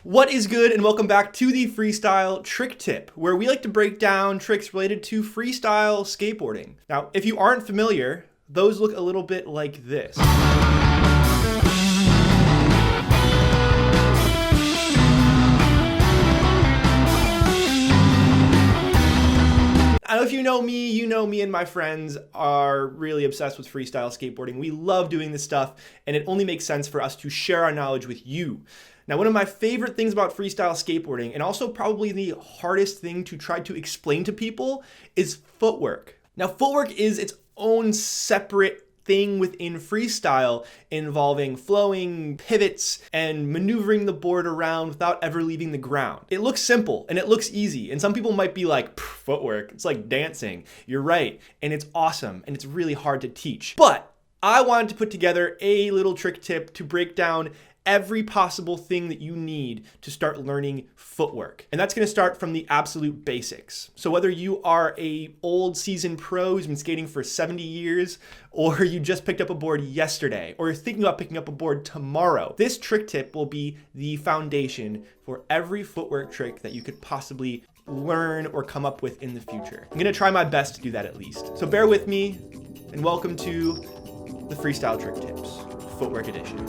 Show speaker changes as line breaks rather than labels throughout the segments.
What is good, and welcome back to the Freestyle Trick Tip, where we like to break down tricks related to freestyle skateboarding. Now, if you aren't familiar, those look a little bit like this. I know if you know me and my friends are really obsessed with freestyle skateboarding. We love doing this stuff, and it only makes sense for us to share our knowledge with you. Now, one of my favorite things about freestyle skateboarding, and also probably the hardest thing to try to explain to people, is footwork. Now, footwork is its own separate thing within freestyle, involving flowing, pivots, and maneuvering the board around without ever leaving the ground. It looks simple and it looks easy, and some people might be like, footwork, it's like dancing. You're right, and it's awesome, and it's really hard to teach. But I wanted to put together a little trick tip to break down every possible thing that you need to start learning footwork. And that's gonna start from the absolute basics. So whether you are a old seasoned pro who's been skating for 70 years, or you just picked up a board yesterday, or you're thinking about picking up a board tomorrow, this trick tip will be the foundation for every footwork trick that you could possibly learn or come up with in the future. I'm gonna try my best to do that at least. So bear with me, and welcome to the Freestyle Trick Tips, Footwork Edition.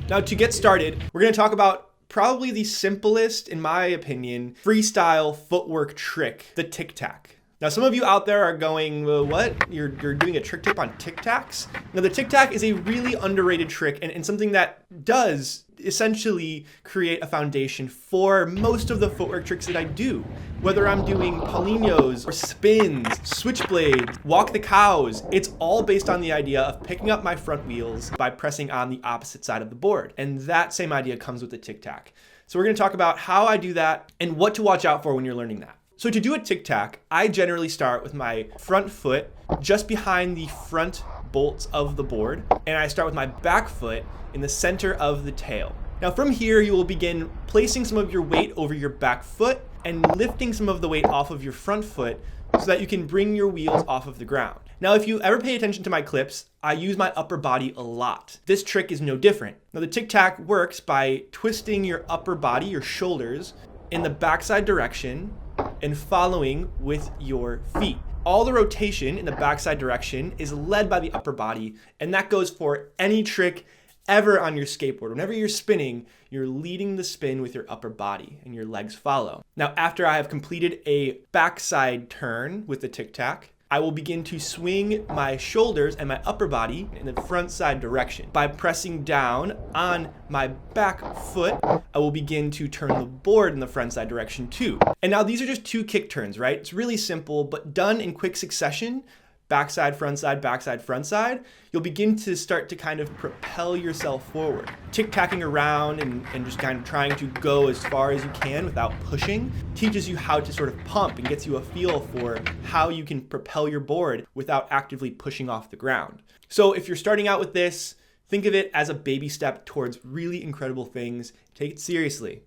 Now, to get started, we're going to talk about probably the simplest, in my opinion, freestyle footwork trick, the Tic-Tac. Now, some of you out there are going, well, what? You're doing a trick tip on Tic-Tacs? Now, the Tic-Tac is a really underrated trick and something that does essentially create a foundation for most of the footwork tricks that I do. Whether I'm doing Paulinhos or spins, switchblades, walk the cows, it's all based on the idea of picking up my front wheels by pressing on the opposite side of the board. And that same idea comes with the Tic-Tac. So we're gonna talk about how I do that and what to watch out for when you're learning that. So to do a Tic-Tac, I generally start with my front foot just behind the front bolts of the board, and I start with my back foot in the center of the tail. Now from here, you will begin placing some of your weight over your back foot and lifting some of the weight off of your front foot so that you can bring your wheels off of the ground. Now, if you ever pay attention to my clips, I use my upper body a lot. This trick is no different. Now the Tic-Tac works by twisting your upper body, your shoulders, in the backside direction and following with your feet. All the rotation in the backside direction is led by the upper body, and that goes for any trick ever on your skateboard. Whenever you're spinning, you're leading the spin with your upper body and your legs follow. Now, after I have completed a backside turn with the Tic-Tac, I will begin to swing my shoulders and my upper body in the front side direction. By pressing down on my back foot, I will begin to turn the board in the front side direction too. And now these are just two kick turns, right? It's really simple, but done in quick succession, backside, front side, you'll begin to start to kind of propel yourself forward. Tic-tacking around and just kind of trying to go as far as you can without pushing teaches you how to sort of pump and gets you a feel for how you can propel your board without actively pushing off the ground. So if you're starting out with this, think of it as a baby step towards really incredible things. Take it seriously.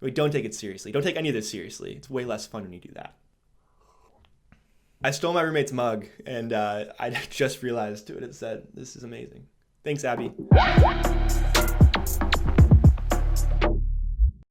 Wait, don't take it seriously. Don't take any of this seriously. It's way less fun when you do that. I stole my roommate's mug, and I just realized what it said. This is amazing. Thanks, Abby.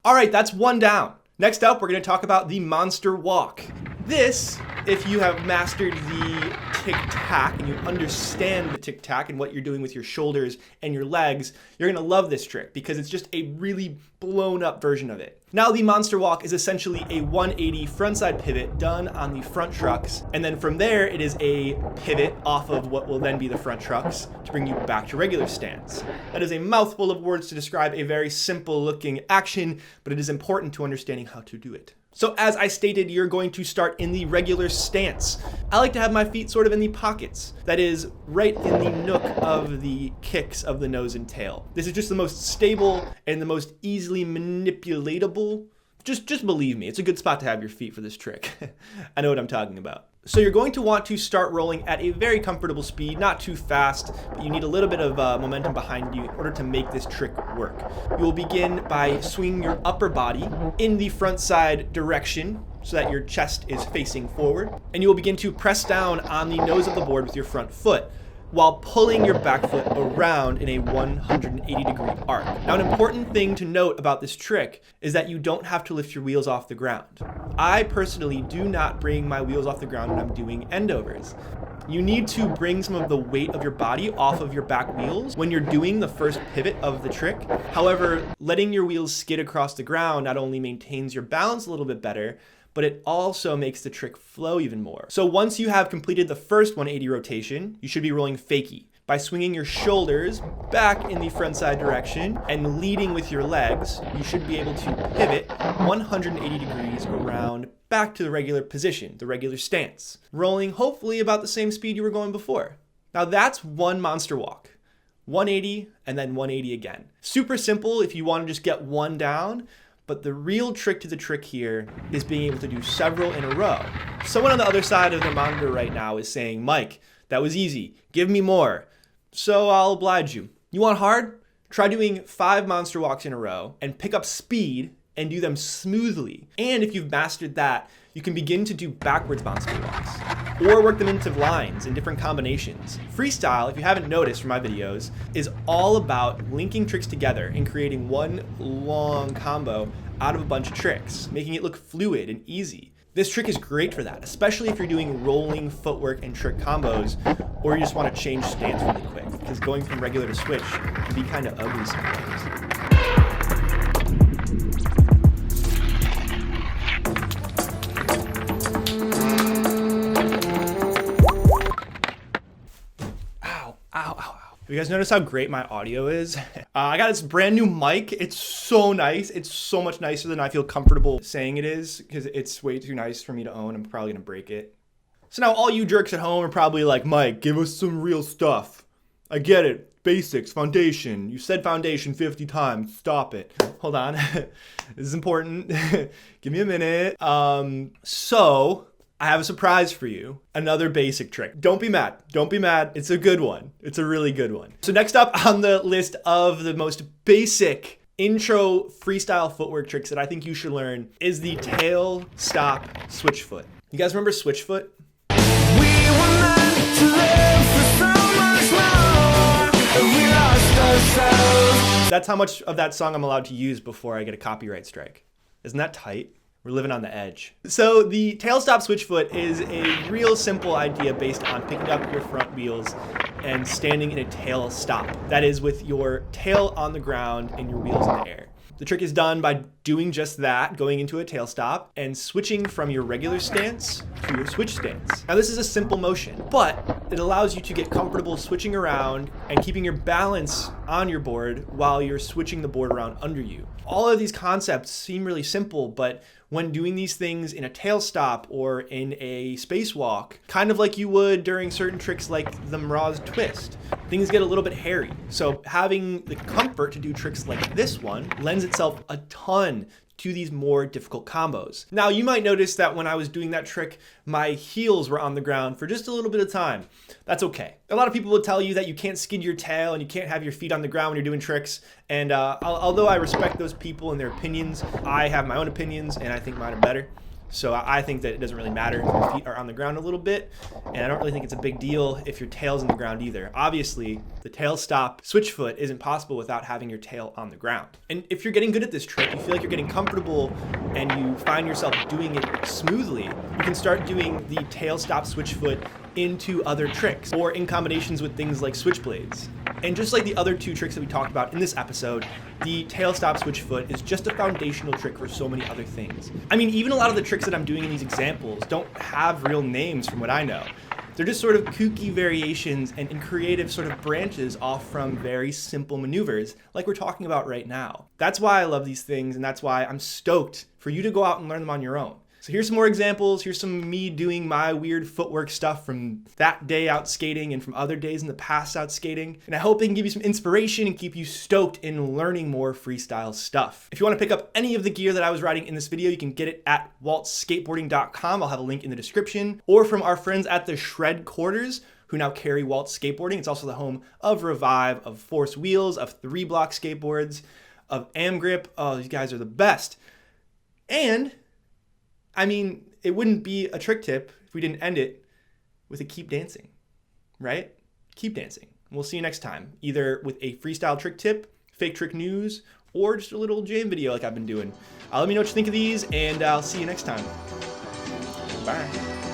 All right, that's one down. Next up, we're gonna talk about the monster walk. This, if you have mastered the Tic-Tac and you understand the Tic-Tac and what you're doing with your shoulders and your legs, you're gonna love this trick because it's just a really blown up version of it. Now the monster walk is essentially a 180 frontside pivot done on the front trucks, and then from there it is a pivot off of what will then be the front trucks to bring you back to regular stance. That is a mouthful of words to describe a very simple looking action, but it is important to understanding how to do it. So as I stated, you're going to start in the regular stance. I like to have my feet sort of in the pockets. That is right in the nook of the kicks of the nose and tail. This is just the most stable and the most easily manipulatable. Just believe me, it's a good spot to have your feet for this trick. I know what I'm talking about. So you're going to want to start rolling at a very comfortable speed, not too fast, but you need a little bit of momentum behind you in order to make this trick work. You will begin by swinging your upper body in the front side direction so that your chest is facing forward, and you will begin to press down on the nose of the board with your front foot, while pulling your back foot around in a 180-degree arc. Now, an important thing to note about this trick is that you don't have to lift your wheels off the ground. I personally do not bring my wheels off the ground when I'm doing endovers. You need to bring some of the weight of your body off of your back wheels when you're doing the first pivot of the trick. However, letting your wheels skid across the ground not only maintains your balance a little bit better, but it also makes the trick flow even more. So once you have completed the first 180 rotation, you should be rolling Fakie by swinging your shoulders back in the front side direction and leading with your legs. You should be able to pivot 180 degrees around back to the regular position, the regular stance, rolling hopefully about the same speed you were going before. Now that's one monster walk. 180 and then 180 again. Super simple if you want to just get one down. But the real trick to the trick here is being able to do several in a row. Someone on the other side of the monitor right now is saying, Mike, that was easy. Give me more. So I'll oblige you. You want hard? Try doing 5 monster walks in a row and pick up speed and do them smoothly. And if you've mastered that, you can begin to do backwards monster walks or work them into lines in different combinations. Freestyle, if you haven't noticed from my videos, is all about linking tricks together and creating one long combo out of a bunch of tricks, making it look fluid and easy. This trick is great for that, especially if you're doing rolling footwork and trick combos, or you just want to change stance really quick, because going from regular to switch can be kind of ugly sometimes. You guys notice how great my audio is? I got this brand new mic. It's so nice. It's so much nicer than I feel comfortable saying it is because it's way too nice for me to own. I'm probably gonna break it. So now all you jerks at home are probably like, Mike, give us some real stuff. I get it. Basics, foundation. You said foundation 50 times. Stop it. Hold on. This is important. Give me a minute. So I have a surprise for you. Another basic trick. Don't be mad. Don't be mad. It's a good one. It's a really good one. So next up on the list of the most basic intro freestyle footwork tricks that I think you should learn is the tail stop switch foot. You guys remember switch foot?
We were meant to live for so much more, and we lost ourselves.
That's how much of that song I'm allowed to use before I get a copyright strike. Isn't that tight? We're living on the edge. So the tail stop switch foot is a real simple idea based on picking up your front wheels and standing in a tail stop. That is with your tail on the ground and your wheels in the air. The trick is done by doing just that, going into a tail stop and switching from your regular stance to your switch stance. Now this is a simple motion, but it allows you to get comfortable switching around and keeping your balance on your board while you're switching the board around under you. All of these concepts seem really simple, but when doing these things in a tail stop or in a spacewalk, kind of like you would during certain tricks like the Mirage twist, things get a little bit hairy. So having the comfort to do tricks like this one lends itself a ton to these more difficult combos. Now you might notice that when I was doing that trick, my heels were on the ground for just a little bit of time. That's okay. A lot of people will tell you that you can't skid your tail and you can't have your feet on the ground when you're doing tricks. And although I respect those people and their opinions, I have my own opinions and I think mine are better. So I think that it doesn't really matter if your feet are on the ground a little bit, and I don't really think it's a big deal if your tail's in the ground either. Obviously, the tail stop switch foot isn't possible without having your tail on the ground. And if you're getting good at this trick, you feel like you're getting comfortable and you find yourself doing it smoothly, you can start doing the tail stop switch foot into other tricks or in combinations with things like switchblades. And just like the other two tricks that we talked about in this episode, the tail stop switch foot is just a foundational trick for so many other things. I mean, even a lot of the tricks that I'm doing in these examples don't have real names from what I know. They're just sort of kooky variations and creative sort of branches off from very simple maneuvers like we're talking about right now. That's why I love these things, and that's why I'm stoked for you to go out and learn them on your own. So here's some more examples. Here's some of me doing my weird footwork stuff from that day out skating and from other days in the past out skating. And I hope they can give you some inspiration and keep you stoked in learning more freestyle stuff. If you want to pick up any of the gear that I was riding in this video, you can get it at waltzskateboarding.com. I'll have a link in the description, or from our friends at the Shred Quarters, who now carry Waltz Skateboarding. It's also the home of Revive, of Force Wheels, of 3-block skateboards, of Amgrip. Oh, these guys are the best. And I mean, it wouldn't be a trick tip if we didn't end it with a keep dancing, right? Keep dancing. We'll see you next time, either with a freestyle trick tip, fake trick news, or just a little jam video like I've been doing. Let me know what you think of these, and I'll see you next time. Bye.